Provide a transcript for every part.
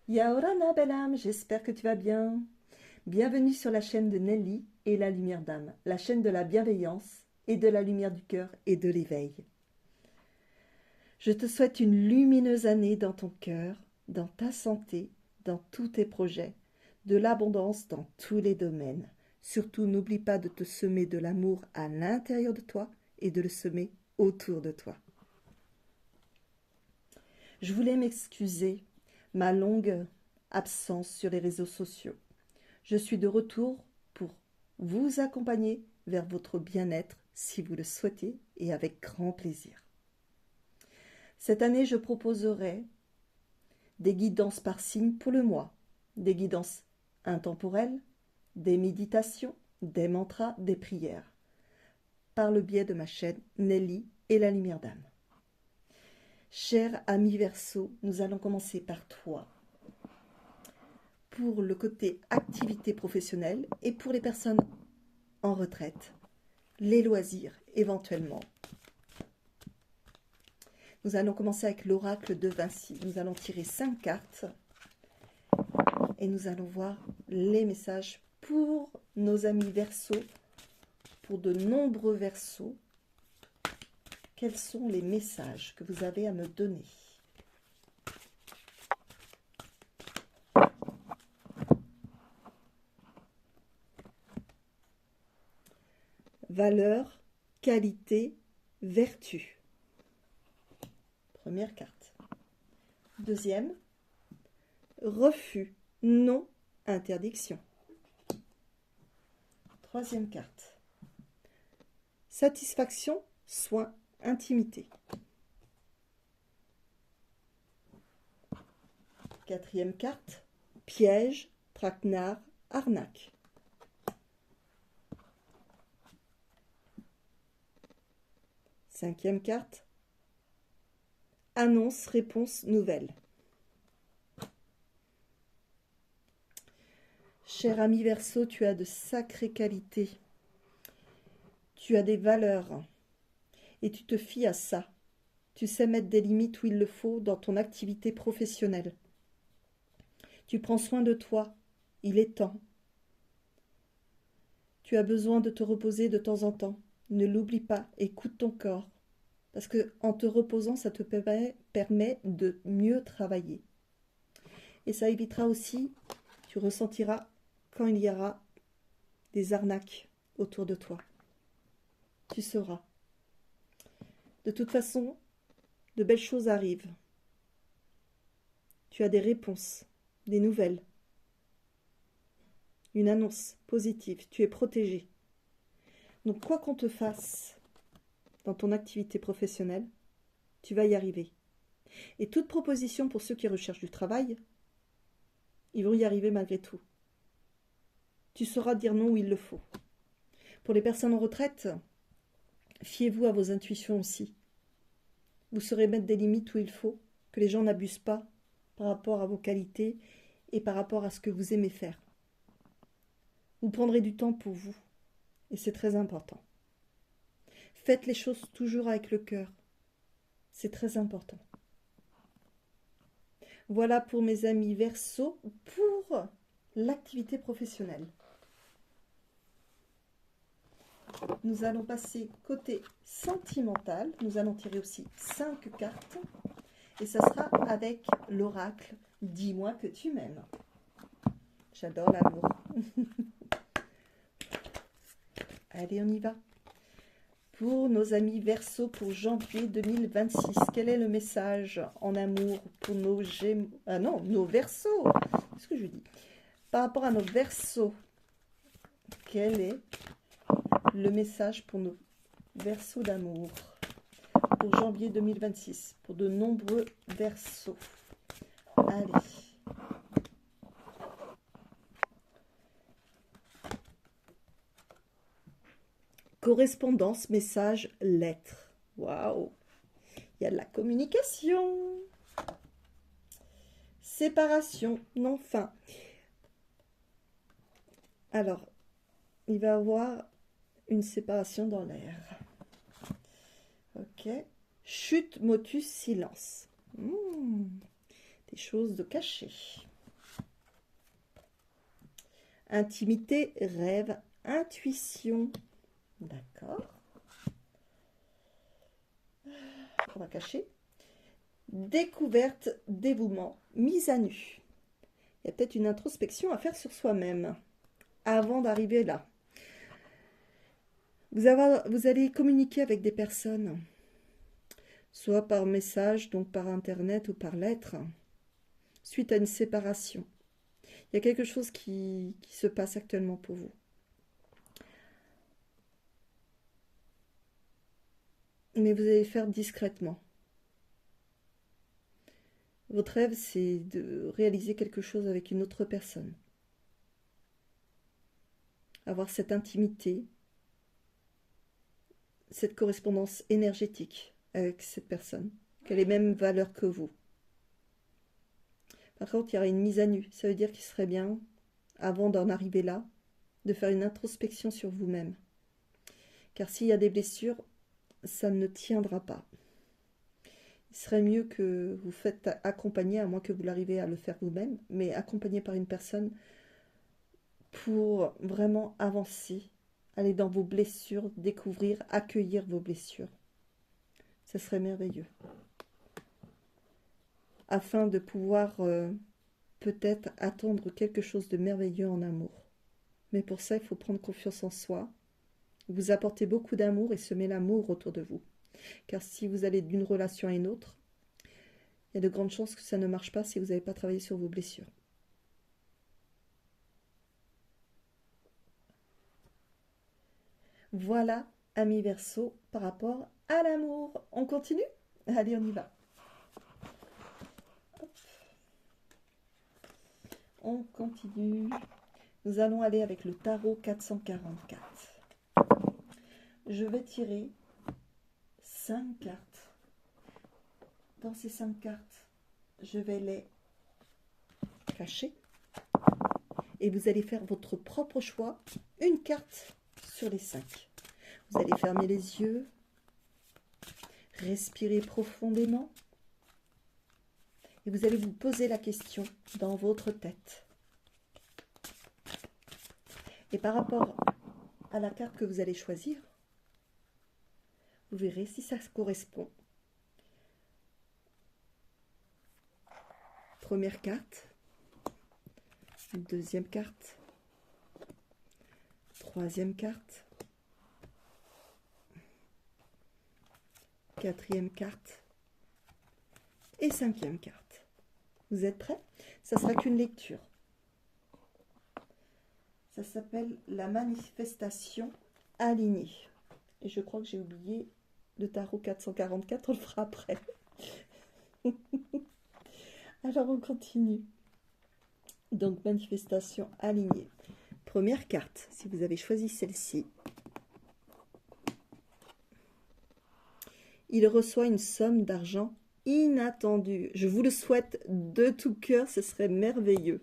Yaorana, belle âme, j'espère que tu vas bien. Bienvenue sur la chaîne de Nelly et la lumière d'âme, la chaîne de la bienveillance et de la lumière du cœur et de l'éveil. Je te souhaite une lumineuse année dans ton cœur, dans ta santé, dans tous tes projets, de l'abondance dans tous les domaines. Surtout, n'oublie pas de te semer de l'amour à l'intérieur de toi et de le semer autour de toi. Je voulais m'excuser, ma longue absence sur les réseaux sociaux. Je suis de retour pour vous accompagner vers votre bien-être si vous le souhaitez et avec grand plaisir. Cette année, je proposerai des guidances par signe pour le mois, des guidances intemporelles, des méditations, des mantras, des prières, par le biais de ma chaîne Nelly et la lumière d'âme. Cher ami Verseau, nous allons commencer par toi. Pour le côté activité professionnelle et pour les personnes en retraite, les loisirs éventuellement. Nous allons commencer avec l'oracle de Vinci. Nous allons tirer 5 cartes et nous allons voir les messages pour nos amis Verseaux, pour de nombreux Verseaux. Quels sont les messages que vous avez à me donner ? Valeur, qualité, vertu. Première carte. Deuxième, refus, non, interdiction. Troisième carte. Satisfaction, soin, intimité. Quatrième carte, piège, traquenard, arnaque. Cinquième carte, annonce, réponse, nouvelle. Cher ami Verseau, tu as de sacrées qualités. Tu as des valeurs et tu te fies à ça. Tu sais mettre des limites où il le faut dans ton activité professionnelle. Tu prends soin de toi. Il est temps. Tu as besoin de te reposer de temps en temps. Ne l'oublie pas, écoute ton corps. Parce que en te reposant, ça te permet de mieux travailler. Et ça évitera aussi, tu ressentiras quand il y aura des arnaques autour de toi. Tu sauras. De toute façon, de belles choses arrivent. Tu as des réponses, des nouvelles. Une annonce positive. Tu es protégé. Donc, quoi qu'on te fasse dans ton activité professionnelle, tu vas y arriver. Et toute proposition pour ceux qui recherchent du travail, ils vont y arriver malgré tout. Tu sauras dire non où il le faut. Pour les personnes en retraite, fiez-vous à vos intuitions aussi. Vous saurez mettre des limites où il faut, que les gens n'abusent pas par rapport à vos qualités et par rapport à ce que vous aimez faire. Vous prendrez du temps pour vous, et c'est très important. Faites les choses toujours avec le cœur, c'est très important. Voilà pour mes amis Verseaux pour l'activité professionnelle. Nous allons passer côté sentimental. Nous allons tirer aussi 5 cartes. Et ça sera avec l'oracle « Dis-moi que tu m'aimes ». J'adore l'amour. Allez, on y va. Pour nos amis Verseaux pour janvier 2026, quel est le message en amour pour nos Gémeaux? Ah non, nos Verseaux. Qu'est-ce que je dis? Par rapport à nos Verseaux, quel est le message pour nos Verseaux d'amour pour janvier 2026, pour de nombreux Verseaux? Allez. Correspondance, message, lettre. Waouh! Il y a de la communication. Séparation, non fin. Alors, il va y avoir une séparation dans l'air. Ok. Chute, motus, silence. Des choses de cachées. Intimité, rêve, intuition. D'accord. On va cacher. Découverte, dévouement, mise à nu. Il y a peut-être une introspection à faire sur soi-même avant d'arriver là. Vous allez communiquer avec des personnes, soit par message, donc par internet ou par lettre, suite à une séparation. Il y a quelque chose qui se passe actuellement pour vous. Mais vous allez le faire discrètement. Votre rêve, c'est de réaliser quelque chose avec une autre personne. Avoir cette intimité, cette correspondance énergétique avec cette personne, qui a les mêmes valeurs que vous. Par contre, il y aura une mise à nu. Ça veut dire qu'il serait bien, avant d'en arriver là, de faire une introspection sur vous-même. Car s'il y a des blessures, ça ne tiendra pas. Il serait mieux que vous faites accompagner, à moins que vous l'arrivez à le faire vous-même, mais accompagné par une personne pour vraiment avancer, aller dans vos blessures, découvrir, accueillir vos blessures. Ça serait merveilleux. Afin de pouvoir peut-être attendre quelque chose de merveilleux en amour. Mais pour ça, il faut prendre confiance en soi, vous apportez beaucoup d'amour et semer l'amour autour de vous. Car si vous allez d'une relation à une autre, il y a de grandes chances que ça ne marche pas si vous n'avez pas travaillé sur vos blessures. Voilà, amis Verseau, par rapport à l'amour. On continue? Allez, on y va. Hop. On continue. Nous allons aller avec le tarot 444. Je vais tirer 5 cartes. Dans ces 5 cartes, je vais les cacher. Et vous allez faire votre propre choix, une carte sur les 5. Vous allez fermer les yeux, respirer profondément. Et vous allez vous poser la question dans votre tête. Et par rapport à la carte que vous allez choisir, vous verrez si ça correspond. Première carte, deuxième carte, troisième carte, quatrième carte et cinquième carte. Vous êtes prêts? Ça sera qu'une lecture. Ça s'appelle la manifestation alignée. Et je crois que j'ai oublié le tarot 444, on le fera après. Alors on continue. Donc manifestation alignée. Première carte, si vous avez choisi celle-ci. Il reçoit une somme d'argent inattendue. Je vous le souhaite de tout cœur, ce serait merveilleux.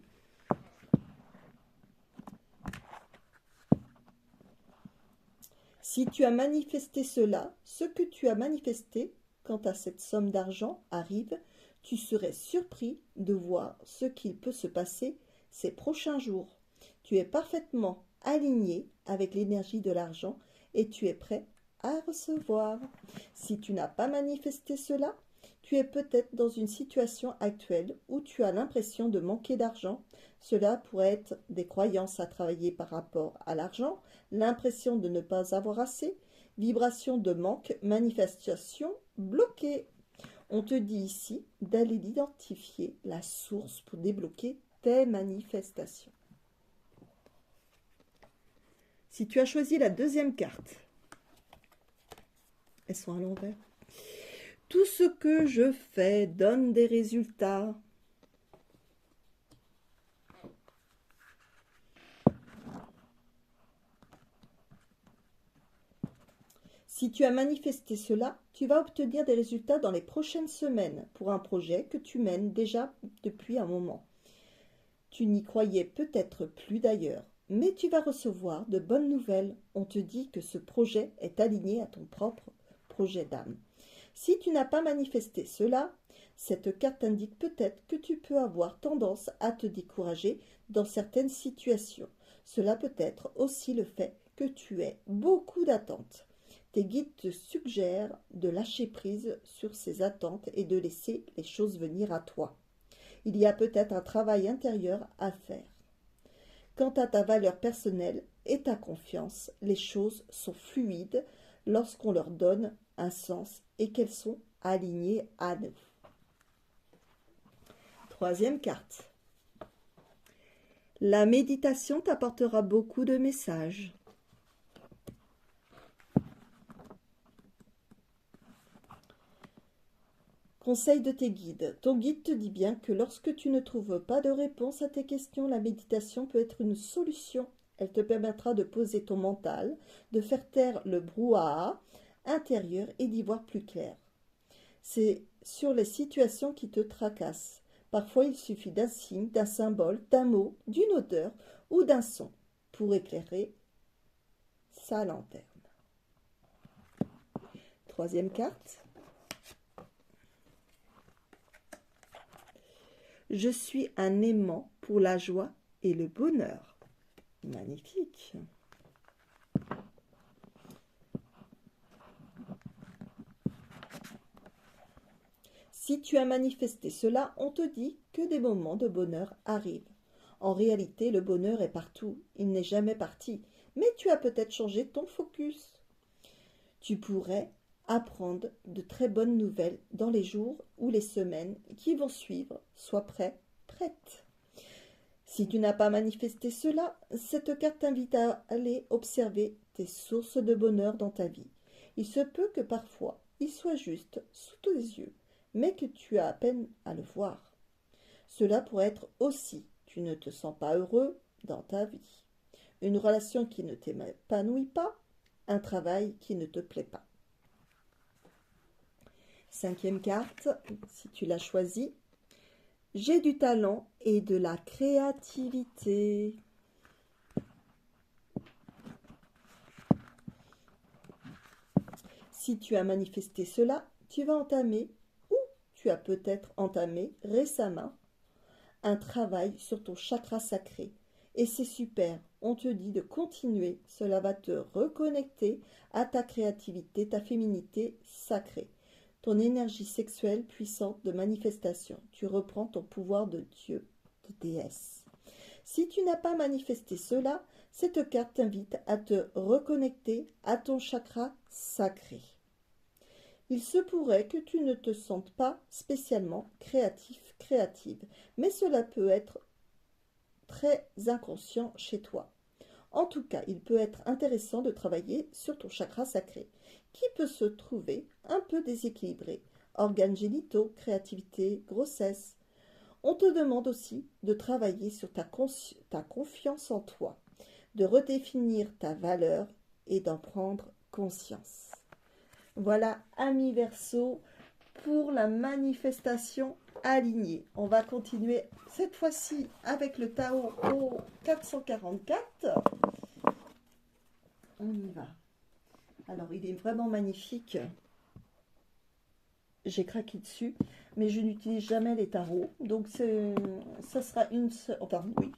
Si tu as manifesté cela, ce que tu as manifesté, quant à cette somme d'argent arrive, tu serais surpris de voir ce qu'il peut se passer ces prochains jours. Tu es parfaitement aligné avec l'énergie de l'argent et tu es prêt à recevoir. Si tu n'as pas manifesté cela, tu es peut-être dans une situation actuelle où tu as l'impression de manquer d'argent. Cela pourrait être des croyances à travailler par rapport à l'argent, l'impression de ne pas avoir assez, vibration de manque, manifestation bloquée. On te dit ici d'aller identifier la source pour débloquer tes manifestations. Si tu as choisi la deuxième carte, elles sont à l'envers. Tout ce que je fais donne des résultats. Si tu as manifesté cela, tu vas obtenir des résultats dans les prochaines semaines pour un projet que tu mènes déjà depuis un moment. Tu n'y croyais peut-être plus d'ailleurs, mais tu vas recevoir de bonnes nouvelles. On te dit que ce projet est aligné à ton propre projet d'âme. Si tu n'as pas manifesté cela, cette carte indique peut-être que tu peux avoir tendance à te décourager dans certaines situations. Cela peut être aussi le fait que tu aies beaucoup d'attentes. Tes guides te suggèrent de lâcher prise sur ces attentes et de laisser les choses venir à toi. Il y a peut-être un travail intérieur à faire. Quant à ta valeur personnelle et ta confiance, les choses sont fluides lorsqu'on leur donne un sens et qu'elles sont alignées à nous. Troisième carte. La méditation t'apportera beaucoup de messages. Conseil de tes guides. Ton guide te dit bien que lorsque tu ne trouves pas de réponse à tes questions, la méditation peut être une solution. Elle te permettra de poser ton mental, de faire taire le brouhaha intérieur et d'y voir plus clair. C'est sur les situations qui te tracassent. Parfois, il suffit d'un signe, d'un symbole, d'un mot, d'une odeur ou d'un son pour éclairer sa lanterne. Troisième carte. Je suis un aimant pour la joie et le bonheur. Magnifique. Si tu as manifesté cela, on te dit que des moments de bonheur arrivent. En réalité, le bonheur est partout, il n'est jamais parti, mais tu as peut-être changé ton focus. Tu pourrais apprendre de très bonnes nouvelles dans les jours ou les semaines qui vont suivre. Sois prêt, prête. Si tu n'as pas manifesté cela, cette carte t'invite à aller observer tes sources de bonheur dans ta vie. Il se peut que parfois, il soit juste sous tes yeux, mais que tu as à peine à le voir. Cela pourrait être aussi, tu ne te sens pas heureux dans ta vie, une relation qui ne t'épanouit pas, un travail qui ne te plaît pas. Cinquième carte, si tu l'as choisie, j'ai du talent et de la créativité. Si tu as manifesté cela, tu vas entamer, ou tu as peut-être entamé récemment, un travail sur ton chakra sacré. Et c'est super, on te dit de continuer, cela va te reconnecter à ta créativité, ta féminité sacrée. Ton énergie sexuelle puissante de manifestation. Tu reprends ton pouvoir de Dieu, de déesse. Si tu n'as pas manifesté cela, cette carte t'invite à te reconnecter à ton chakra sacré. Il se pourrait que tu ne te sentes pas spécialement créatif, créative, mais cela peut être très inconscient chez toi. En tout cas, il peut être intéressant de travailler sur ton chakra sacré, qui peut se trouver un peu déséquilibré. Organes génitaux, créativité, grossesse. On te demande aussi de travailler sur ta confiance en toi, de redéfinir ta valeur et d'en prendre conscience. Voilà, amis Verseau, pour la manifestation alignée. On va continuer cette fois-ci avec le Tao au 444. On y va. Alors, il est vraiment magnifique. J'ai craqué dessus, mais je n'utilise jamais les tarots. Donc, ça sera une seule... Enfin, oui.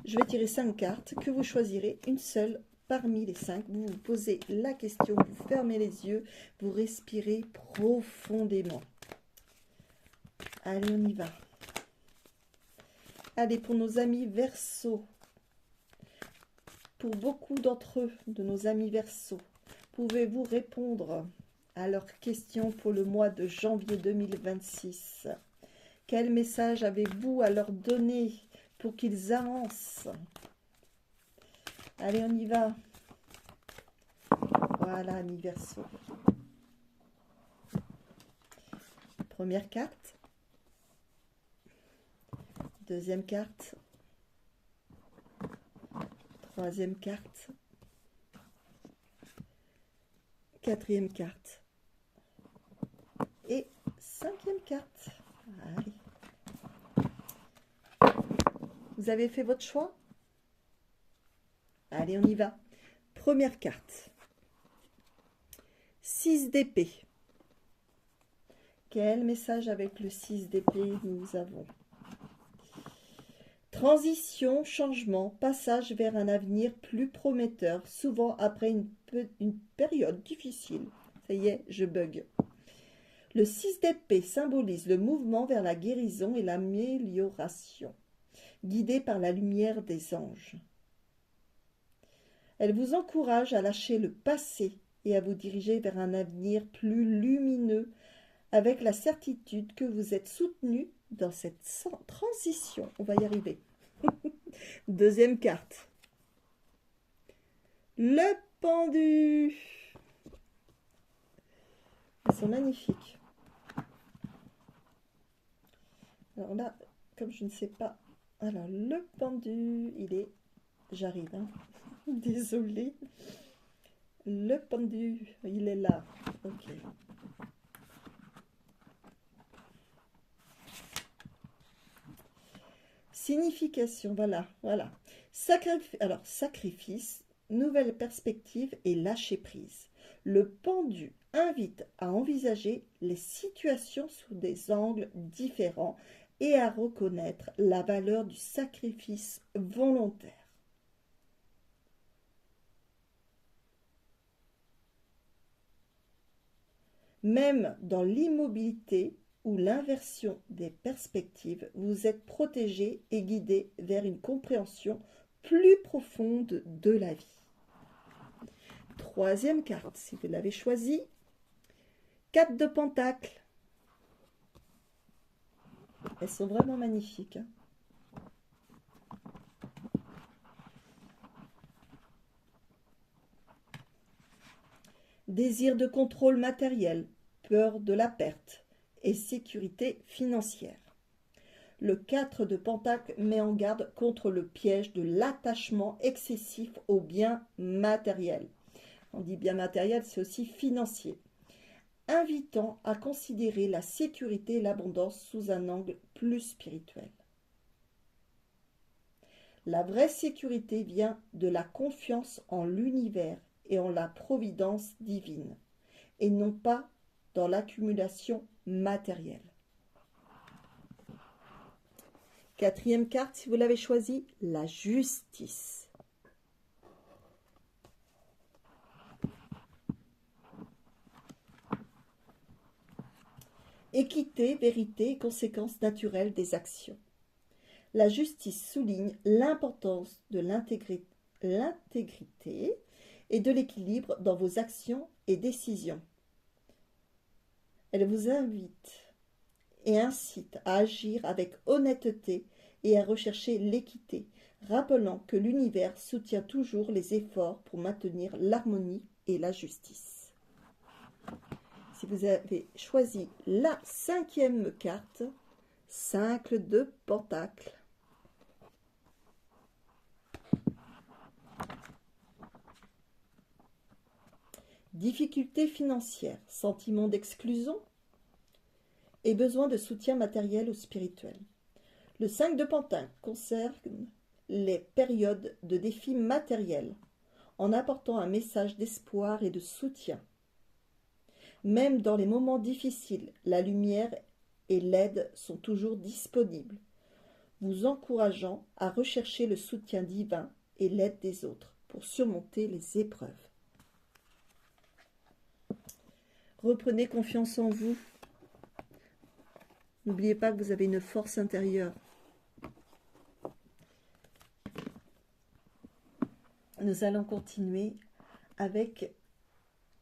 Je vais tirer 5 cartes que vous choisirez une seule parmi les 5. Vous vous posez la question, vous fermez les yeux, vous respirez profondément. Allez, on y va. Allez, pour nos amis Verseau. Pour beaucoup d'entre eux, de nos amis Verseau, pouvez-vous répondre à leurs questions pour le mois de janvier 2026? Quel message avez-vous à leur donner pour qu'ils avancent? Allez, on y va. Voilà, amis Verseau. Première carte. Deuxième carte. Troisième carte. Quatrième carte. Et cinquième carte. Allez. Vous avez fait votre choix? Allez, on y va. Première carte. 6 d'épée. Quel message avec le 6 d'épée nous avons? Transition, changement, passage vers un avenir plus prometteur, souvent après une période difficile. Ça y est, je bug. Le 6 d'épée symbolise le mouvement vers la guérison et l'amélioration, guidé par la lumière des anges. Elle vous encourage à lâcher le passé et à vous diriger vers un avenir plus lumineux, avec la certitude que vous êtes soutenu dans cette transition. On va y arriver. Deuxième carte. Le pendu. Elles sont magnifiques. Alors là, comme je ne sais pas... Alors, le pendu, il est... J'arrive, hein. Désolée. Le pendu, il est là. Ok. Signification, voilà. Sacrifice, nouvelle perspective et lâcher prise. Le pendu invite à envisager les situations sous des angles différents et à reconnaître la valeur du sacrifice volontaire. Même dans l'immobilité ou l'inversion des perspectives, vous êtes protégé et guidé vers une compréhension plus profonde de la vie. Troisième carte, si vous l'avez choisie, 4 de Pentacles. Elles sont vraiment magnifiques, hein. Désir de contrôle matériel, peur de la perte et sécurité financière. Le 4 de Pentacles met en garde contre le piège de l'attachement excessif aux biens matériels. On dit bien matériel, c'est aussi financier. Invitant à considérer la sécurité et l'abondance sous un angle plus spirituel. La vraie sécurité vient de la confiance en l'univers et en la providence divine, et non pas dans l'accumulation matérielle. Quatrième carte, si vous l'avez choisie, la justice. Équité, vérité et conséquences naturelles des actions. La justice souligne l'importance de l'intégrité et de l'équilibre dans vos actions et décisions. Elle vous invite et incite à agir avec honnêteté et à rechercher l'équité, rappelant que l'univers soutient toujours les efforts pour maintenir l'harmonie et la justice. Si vous avez choisi la 5e carte, 5 de Pentacles. Difficultés financières, sentiment d'exclusion et besoin de soutien matériel ou spirituel. Le 5 de Pentacles concerne les périodes de défis matériels en apportant un message d'espoir et de soutien. Même dans les moments difficiles, la lumière et l'aide sont toujours disponibles, vous encourageant à rechercher le soutien divin et l'aide des autres pour surmonter les épreuves. Reprenez confiance en vous. N'oubliez pas que vous avez une force intérieure. Nous allons continuer avec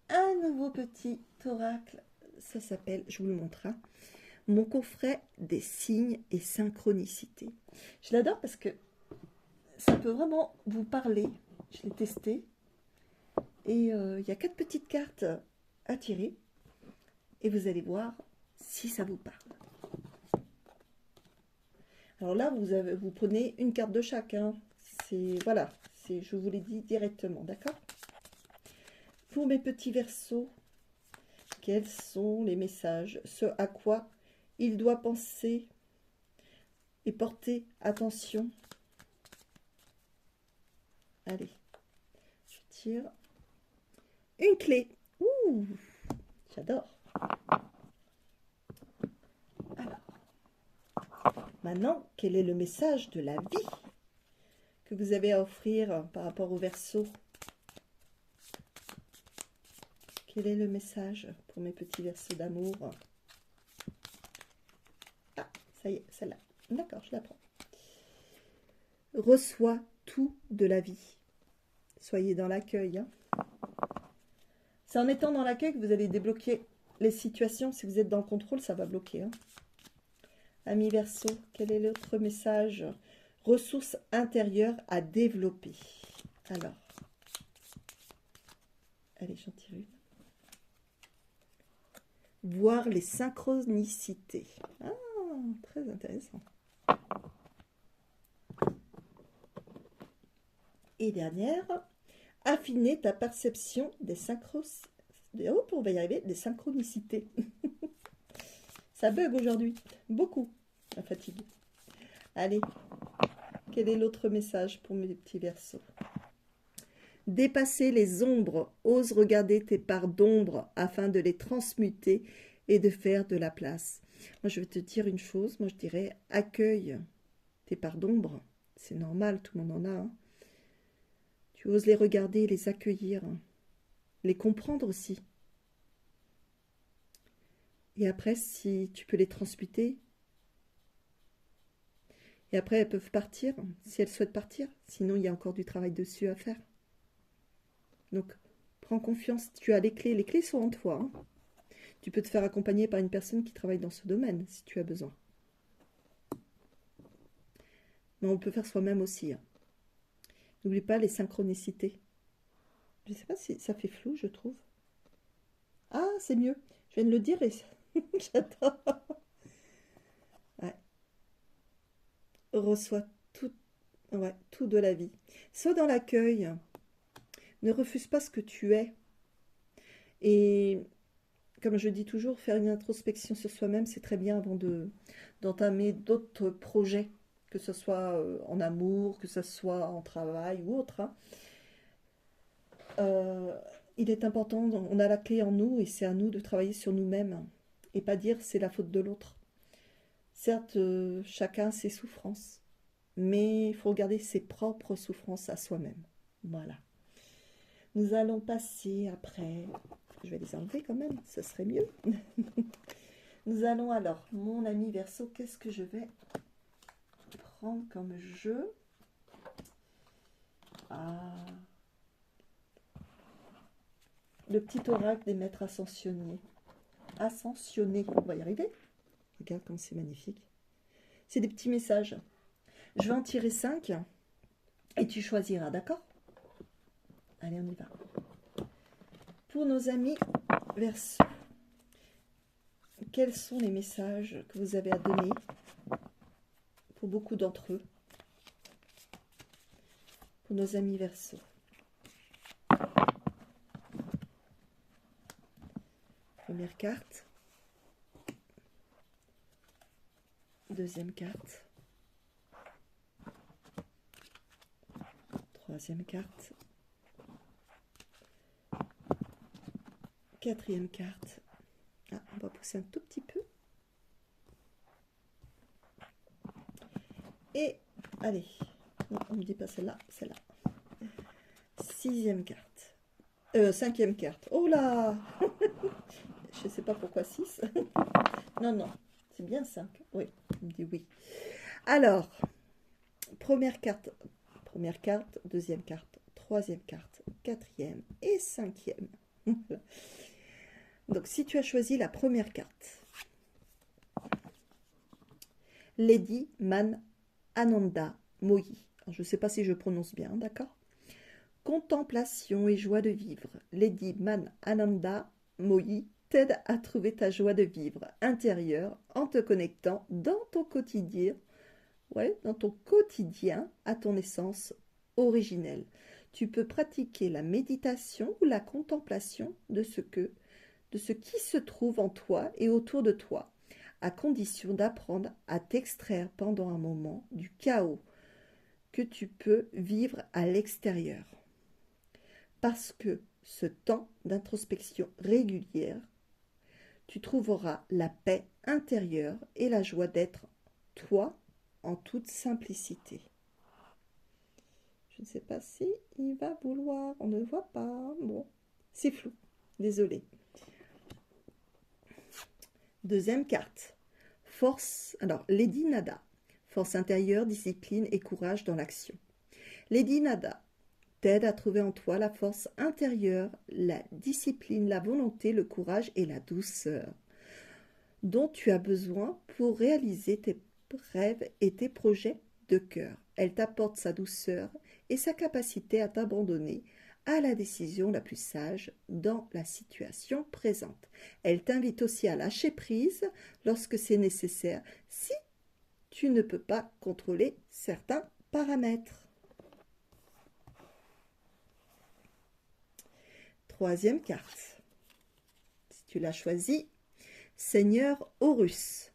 un nouveau petit oracle. Ça s'appelle, je vous le montre, hein, mon coffret des signes et synchronicités. Je l'adore parce que ça peut vraiment vous parler. Je l'ai testé. Et il y a 4 petites cartes à tirer. Et vous allez voir si ça vous parle. Alors là, vous prenez une carte de chacun. Voilà, je vous l'ai dit directement, d'accord? Pour mes petits verseaux, quels sont les messages? Ce à quoi il doit penser et porter attention. Allez, je tire une clé. Ouh, j'adore. Alors, Maintenant, quel est le message de la vie que vous avez à offrir par rapport au Verseau? Quel est le message pour mes petits Verseaux d'amour? Ah, ça y est, celle-là. D'accord, je la prends. Reçois tout de la vie. Soyez dans l'accueil. Hein. C'est en étant dans l'accueil que vous allez débloquer les situations. Si vous êtes dans le contrôle, ça va bloquer. Hein. Ami Verseau, quel est l'autre message? Ressources intérieures à développer. Alors, allez, j'en tire une. Voir les synchronicités. Ah, très intéressant. Et dernière, affiner ta perception des synchronicités. Oh, on va y arriver, des synchronicités. Ça bug aujourd'hui, beaucoup, la fatigue. Allez, quel est l'autre message pour mes petits Verseaux? Dépasser les ombres, ose regarder tes parts d'ombre afin de les transmuter et de faire de la place. Moi, je vais te dire une chose, moi je dirais, accueille tes parts d'ombre. C'est normal, tout le monde en a. Hein. Tu oses les regarder, les accueillir, les comprendre aussi. Et après, si tu peux les transmuter, et après elles peuvent partir, si elles souhaitent partir. Sinon, il y a encore du travail dessus à faire. Donc, prends confiance, tu as les clés sont en toi. Hein. Tu peux te faire accompagner par une personne qui travaille dans ce domaine, si tu as besoin. Mais on peut faire soi-même aussi. Hein. N'oublie pas les synchronicités. Je ne sais pas si ça fait flou, je trouve. Ah, c'est mieux. Je viens de le dire et j'adore. Ouais. Reçois tout, ouais, tout de la vie. Sois dans l'accueil. Ne refuse pas ce que tu es. Et comme je dis toujours, faire une introspection sur soi-même, c'est très bien avant d'entamer d'autres projets, que ce soit en amour, que ce soit en travail ou autre. Hein. Il est important, on a la clé en nous et c'est à nous de travailler sur nous-mêmes et pas dire c'est la faute de l'autre. Certes, chacun a ses souffrances, mais il faut regarder ses propres souffrances à soi-même. Voilà. Nous allons passer après, je vais les enlever quand même, ce serait mieux. Nous allons alors, mon ami Verseau, qu'est-ce que je vais prendre comme jeu? Ah, le petit oracle des maîtres ascensionnés. Ascensionnés, on va y arriver. Regarde comme c'est magnifique. C'est des petits messages. Je vais en tirer 5 et tu choisiras, d'accord? Allez, on y va. Pour nos amis Verseau, quels sont les messages que vous avez à donner pour beaucoup d'entre eux? Pour nos amis Verseau. Première carte. Deuxième carte. Troisième carte. Quatrième carte. Ah, on va pousser un tout petit peu. Et, allez, non, on ne me dit pas celle-là, celle-là. Sixième carte. Cinquième carte. Oh là je ne sais pas pourquoi 6. Non, non, c'est bien 5. Oui, on me dit oui. Alors, première carte, deuxième carte, troisième carte, quatrième et cinquième. Donc, si tu as choisi la première carte, Lady Man Ananda Moyi. Alors, je ne sais pas si je prononce bien, d'accord? Contemplation et joie de vivre. Lady Man Ananda Moyi t'aide à trouver ta joie de vivre intérieure en te connectant dans ton quotidien, à ton essence originelle. Tu peux pratiquer la méditation ou la contemplation de ce qui se trouve en toi et autour de toi, à condition d'apprendre à t'extraire pendant un moment du chaos que tu peux vivre à l'extérieur. Parce que ce temps d'introspection régulière, tu trouveras la paix intérieure et la joie d'être toi en toute simplicité. Je ne sais pas si il va vouloir. On ne le voit pas. Bon, c'est flou. Désolée. Deuxième carte. Force. Alors, Lady Nada. Force intérieure, discipline et courage dans l'action. Lady Nada t'aide à trouver en toi la force intérieure, la discipline, la volonté, le courage et la douceur dont tu as besoin pour réaliser tes rêves et tes projets de cœur. Elle t'apporte sa douceur et sa capacité à t'abandonner à la décision la plus sage dans la situation présente. Elle t'invite aussi à lâcher prise lorsque c'est nécessaire si tu ne peux pas contrôler certains paramètres. Troisième carte. Si tu l'as choisie, Seigneur Horus,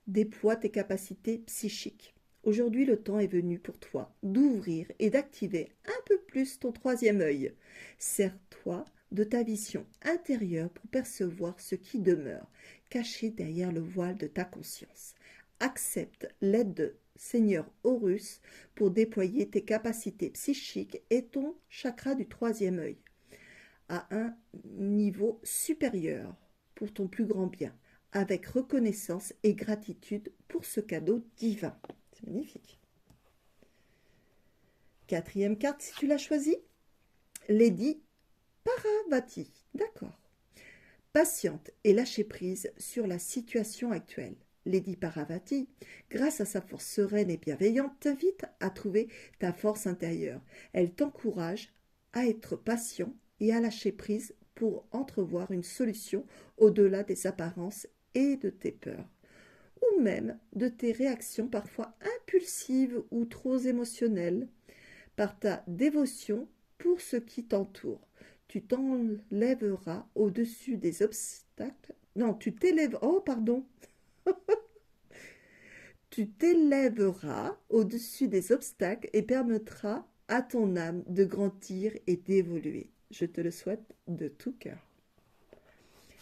déploie tes capacités psychiques. Aujourd'hui, le temps est venu pour toi d'ouvrir et d'activer un peu plus ton troisième œil. Sers-toi de ta vision intérieure pour percevoir ce qui demeure, caché derrière le voile de ta conscience. Accepte l'aide de Seigneur Horus pour déployer tes capacités psychiques et ton chakra du troisième œil à un niveau supérieur pour ton plus grand bien, avec reconnaissance et gratitude pour ce cadeau divin. C'est magnifique. Quatrième carte, si tu l'as choisie, Lady Parvati. D'accord. Patiente et lâcher prise sur la situation actuelle. Lady Parvati, grâce à sa force sereine et bienveillante, t'invite à trouver ta force intérieure. Elle t'encourage à être patient et à lâcher prise pour entrevoir une solution au-delà des apparences et de tes peurs, ou même de tes réactions parfois impulsives ou trop émotionnelles. Par ta dévotion pour ce qui t'entoure, tu t'enlèveras au-dessus des obstacles. Non, tu t'élèves. Oh, pardon. Tu t'élèveras au-dessus des obstacles et permettras à ton âme de grandir et d'évoluer. Je te le souhaite de tout cœur.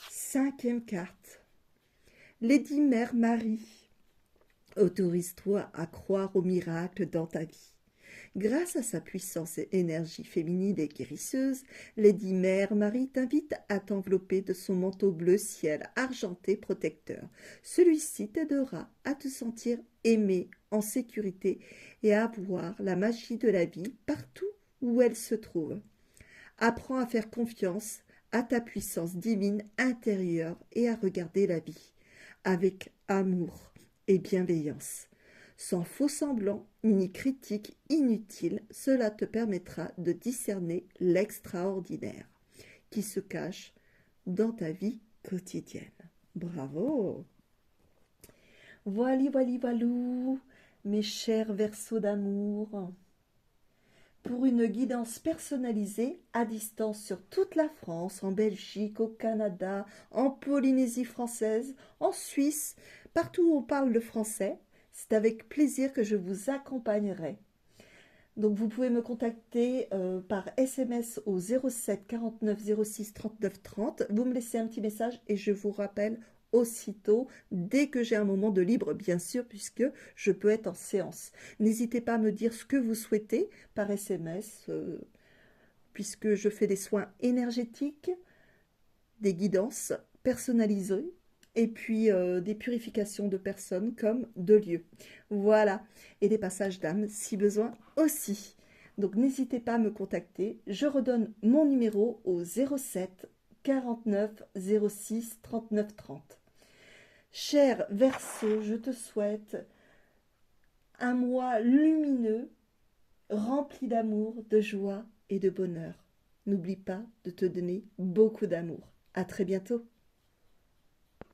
Cinquième carte. Lady Mère Marie, autorise-toi à croire au miracle dans ta vie. Grâce à sa puissance et énergie féminine et guérisseuse, Lady Mère Marie t'invite à t'envelopper de son manteau bleu ciel argenté protecteur. Celui-ci t'aidera à te sentir aimée, en sécurité et à voir la magie de la vie partout où elle se trouve. Apprends à faire confiance à ta puissance divine intérieure et à regarder la vie avec amour et bienveillance. Sans faux semblant ni critique inutile, cela te permettra de discerner l'extraordinaire qui se cache dans ta vie quotidienne. Bravo! Voili, voili, voilou, mes chers Verseaux d'amour. Pour une guidance personnalisée à distance sur toute la France, en Belgique, au Canada, en Polynésie française, en Suisse, partout où on parle le français, c'est avec plaisir que je vous accompagnerai. Donc vous pouvez me contacter par SMS au 07 49 06 39 30. Vous me laissez un petit message et je vous rappelle aussitôt, dès que j'ai un moment de libre, bien sûr, puisque je peux être en séance. N'hésitez pas à me dire ce que vous souhaitez par SMS, puisque je fais des soins énergétiques, des guidances personnalisées, et puis des purifications de personnes comme de lieux. Voilà, et des passages d'âme si besoin aussi. Donc n'hésitez pas à me contacter. Je redonne mon numéro au 07 49 06 39 30. Cher Verseau, je te souhaite un mois lumineux, rempli d'amour, de joie et de bonheur. N'oublie pas de te donner beaucoup d'amour. À très bientôt.